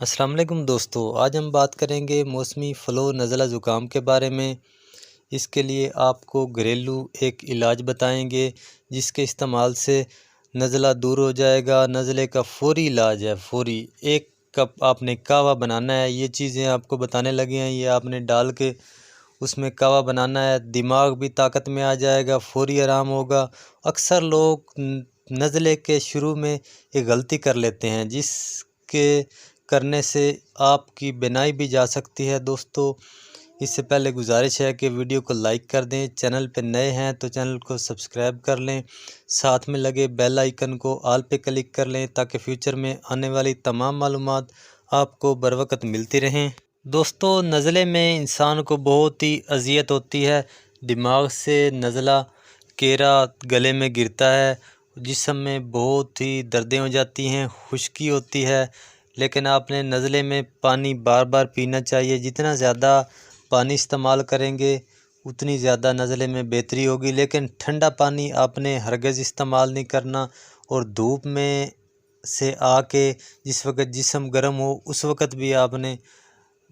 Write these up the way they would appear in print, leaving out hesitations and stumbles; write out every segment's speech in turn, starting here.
السلام علیکم دوستو، آج ہم بات کریں گے موسمی فلو نزلہ زکام کے بارے میں۔ اس کے لیے آپ کو گھریلو ایک علاج بتائیں گے جس کے استعمال سے نزلہ دور ہو جائے گا۔ نزلے کا فوری علاج ہے، فوری 1 کپ آپ نے کہوہ بنانا ہے۔ یہ چیزیں آپ کو بتانے لگے ہیں، یہ آپ نے ڈال کے اس میں کہوہ بنانا ہے۔ دماغ بھی طاقت میں آ جائے گا، فوری آرام ہوگا۔ اکثر لوگ نزلے کے شروع میں ایک غلطی کر لیتے ہیں جس کے کرنے سے آپ کی بینائی بھی جا سکتی ہے۔ دوستو، اس سے پہلے گزارش ہے کہ ویڈیو کو لائک کر دیں، چینل پہ نئے ہیں تو چینل کو سبسکرائب کر لیں، ساتھ میں لگے بیل آئیکن کو آل پہ کلک کر لیں تاکہ فیوچر میں آنے والی تمام معلومات آپ کو بروقت ملتی رہیں۔ دوستو، نزلے میں انسان کو بہت ہی اذیت ہوتی ہے۔ دماغ سے نزلہ کیرا گلے میں گرتا ہے، جسم میں بہت ہی دردیں ہو جاتی ہیں، خشکی ہوتی ہے۔ لیکن آپ نے نزلے میں پانی بار بار پینا چاہیے۔ جتنا زیادہ پانی استعمال کریں گے اتنی زیادہ نزلے میں بہتری ہوگی، لیکن ٹھنڈا پانی آپ نے ہرگز استعمال نہیں کرنا۔ اور دھوپ میں سے آ کے جس وقت جسم گرم ہو اس وقت بھی آپ نے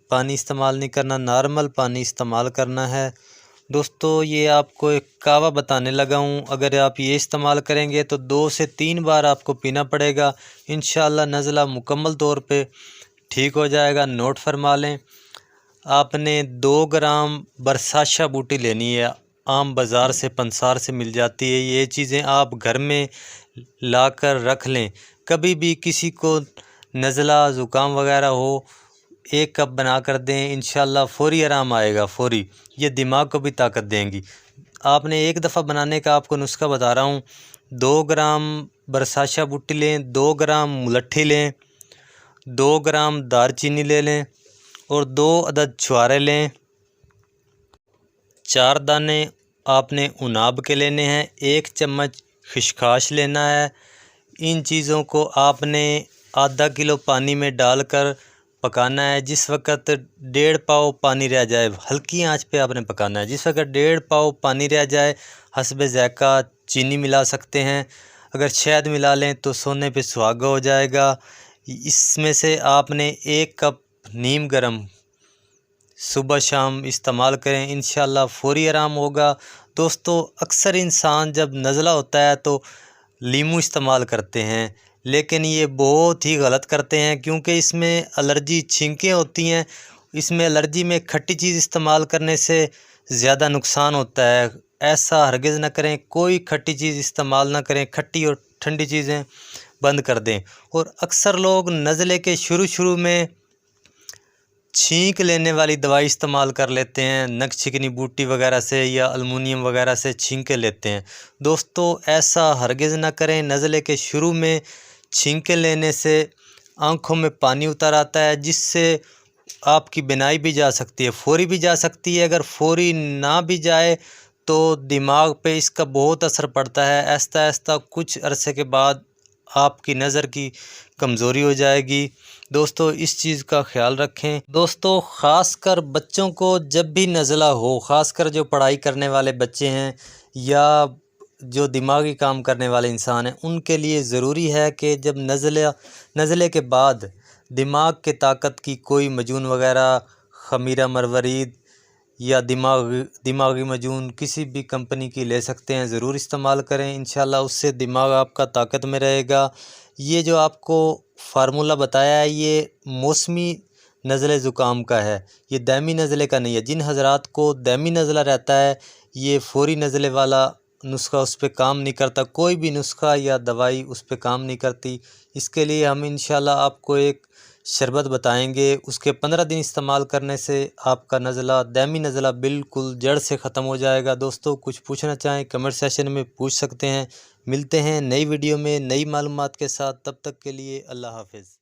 پانی استعمال نہیں کرنا، نارمل پانی استعمال کرنا ہے۔ دوستو، یہ آپ کو ایک کہوہ بتانے لگا ہوں، اگر آپ یہ استعمال کریں گے تو 2 سے 3 بار آپ کو پینا پڑے گا۔ انشاءاللہ نزلہ مکمل طور پہ ٹھیک ہو جائے گا۔ نوٹ فرما لیں، آپ نے 2 گرام برساشا بوٹی لینی ہے، عام بازار سے پنسار سے مل جاتی ہے۔ یہ چیزیں آپ گھر میں لا کر رکھ لیں، کبھی بھی کسی کو نزلہ زکام وغیرہ ہو 1 کپ بنا کر دیں، انشاءاللہ فوری آرام آئے گا، فوری۔ یہ دماغ کو بھی طاقت دیں گی۔ آپ نے 1 دفعہ بنانے کا آپ کو نسخہ بتا رہا ہوں۔ 2 گرام برساشا بوٹی لیں، 2 گرام ملٹھی لیں، 2 گرام دار چینی لے لیں اور 2 عدد چھوارے لیں۔ 4 دانے آپ نے عناب کے لینے ہیں، 1 چمچ خشخاش لینا ہے۔ ان چیزوں کو آپ نے آدھا کلو پانی میں ڈال کر پکانا ہے۔ جس وقت 1.5 پاؤ پانی رہ جائے، ہلکی آنچ پہ آپ نے پکانا ہے۔ جس وقت 1.5 پاؤ پانی رہ جائے، حسب ذائقہ چینی ملا سکتے ہیں، اگر شہد ملا لیں تو سونے پہ سہاگا ہو جائے گا۔ اس میں سے آپ نے 1 کپ نیم گرم صبح شام استعمال کریں، انشاءاللہ فوری آرام ہوگا۔ دوستو، اکثر انسان جب نزلہ ہوتا ہے تو لیمو استعمال کرتے ہیں، لیکن یہ بہت ہی غلط کرتے ہیں کیونکہ اس میں الرجی چھینکیں ہوتی ہیں۔ اس میں الرجی میں کھٹی چیز استعمال کرنے سے زیادہ نقصان ہوتا ہے۔ ایسا ہرگز نہ کریں، کوئی کھٹی چیز استعمال نہ کریں، کھٹی اور ٹھنڈی چیزیں بند کر دیں۔ اور اکثر لوگ نزلے کے شروع میں چھینک لینے والی دوائی استعمال کر لیتے ہیں، نک چکنی بوٹی وغیرہ سے یا المونیم وغیرہ سے چھینکے لیتے ہیں۔ دوستو، ایسا ہرگز نہ کریں۔ نزلے کے شروع میں چھینکے لینے سے آنکھوں میں پانی اتر آتا ہے، جس سے آپ کی بینائی بھی جا سکتی ہے، فوری بھی جا سکتی ہے۔ اگر فوری نہ بھی جائے تو دماغ پہ اس کا بہت اثر پڑتا ہے۔ آہستہ آہستہ کچھ عرصے کے بعد آپ کی نظر کی کمزوری ہو جائے گی۔ دوستو، اس چیز کا خیال رکھیں۔ دوستو، خاص کر بچوں کو جب بھی نزلہ ہو، خاص کر جو پڑھائی کرنے والے بچے ہیں یا جو دماغی کام کرنے والے انسان ہیں، ان کے لیے ضروری ہے کہ جب نزلے کے بعد دماغ کے طاقت کی کوئی مجون وغیرہ، خمیرہ مروارید یا دماغی مجون کسی بھی کمپنی کی لے سکتے ہیں، ضرور استعمال کریں۔ انشاءاللہ اس سے دماغ آپ کا طاقت میں رہے گا۔ یہ جو آپ کو فارمولہ بتایا ہے یہ موسمی نزلے زکام کا ہے، یہ دائمی نزلے کا نہیں ہے۔ جن حضرات کو دائمی نزلہ رہتا ہے، یہ فوری نزلے والا نسخہ اس پہ کام نہیں کرتا، کوئی بھی نسخہ یا دوائی اس پہ کام نہیں کرتی۔ اس کے لیے ہم انشاءاللہ آپ کو ایک شربت بتائیں گے، اس کے 15 دن استعمال کرنے سے آپ کا نزلہ، دائمی نزلہ بالکل جڑ سے ختم ہو جائے گا۔ دوستو، کچھ پوچھنا چاہیں کمنٹ سیشن میں پوچھ سکتے ہیں۔ ملتے ہیں نئی ویڈیو میں نئی معلومات کے ساتھ، تب تک کے لیے اللہ حافظ۔